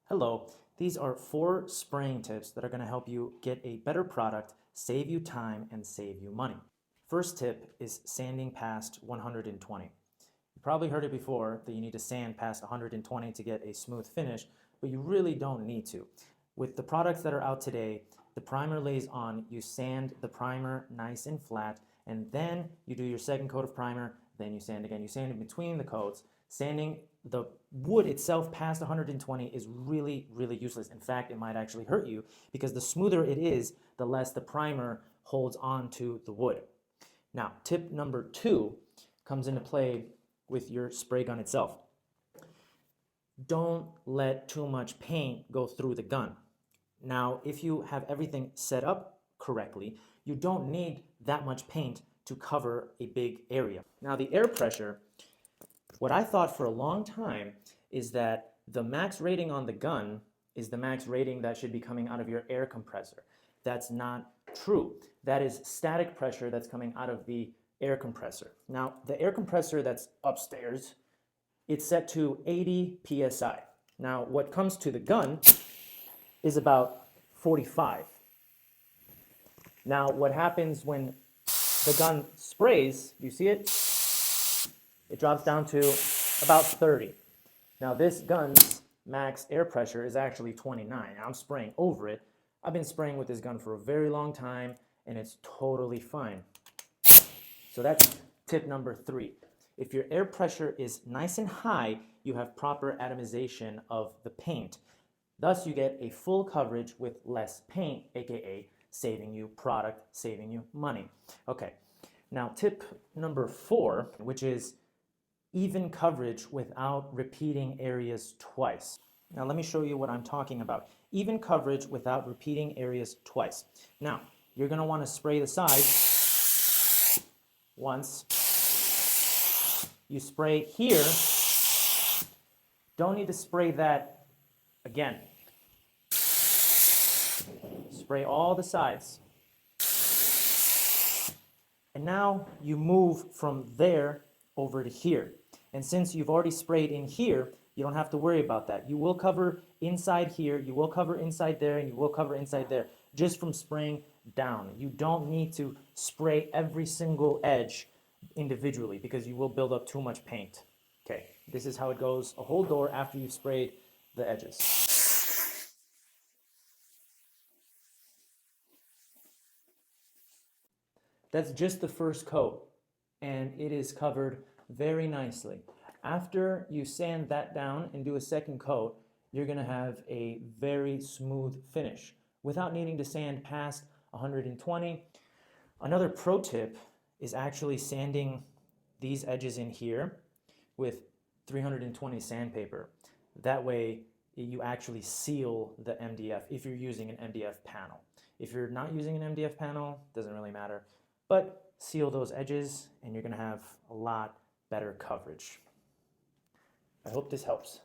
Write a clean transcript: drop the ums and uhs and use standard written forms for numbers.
Hello, these are 4 spraying tips that are going to help you get a better product, save you time, and save you money. First tip is sanding past 120. You probably heard it before that you need to sand past 120 to get a smooth finish, but you really don't need to. With the products that are out today, the primer lays on, you sand the primer nice and flat, and then you do your second coat of primer, then you sand again. You sand in between the coats. Sanding the wood itself past 120 is really, really useless. In fact, it might actually hurt you because the smoother it is, the less the primer holds on to the wood. Now, tip number 2 comes into play with your spray gun itself. Don't let too much paint go through the gun. Now, if you have everything set up correctly, you don't need that much paint to cover a big area. Now, the air pressure, what I thought for a long time is that the max rating on the gun is the max rating that should be coming out of your air compressor. That's not true. That is static pressure that's coming out of the air compressor. Now, the air compressor that's upstairs, it's set to 80 psi. Now, what comes to the gun is about 45. Now, what happens when the gun sprays, you see it? It drops down to about 30. Now, this gun's max air pressure is actually 29. I'm spraying over it. I've been spraying with this gun for a very long time, and it's totally fine. So that's tip number 3. If your air pressure is nice and high, you have proper atomization of the paint. Thus, you get a full coverage with less paint, aka saving you product, saving you money. Okay, now tip number 4, which is even coverage without repeating areas twice. Now let me show you what I'm talking about. Even coverage without repeating areas twice. Now, you're going to want to spray the sides once. You spray here. Don't need to spray that again. Spray all the sides. And now you move from there over to here. And since you've already sprayed in here, you don't have to worry about that. You will cover inside here, you will cover inside there, and you will cover inside there just from spraying down. You don't need to spray every single edge individually because you will build up too much paint. Okay, this is how it goes a whole door after you've sprayed the edges. That's just the first coat, and it is covered very nicely. After you sand that down and do a second coat, you're going to have a very smooth finish without needing to sand past 120. Another pro tip is actually sanding these edges in here with 320 sandpaper. That way you actually seal the MDF if you're using an MDF panel. If you're not using an MDF panel, doesn't really matter, but seal those edges and you're going to have a lot better coverage. I hope this helps.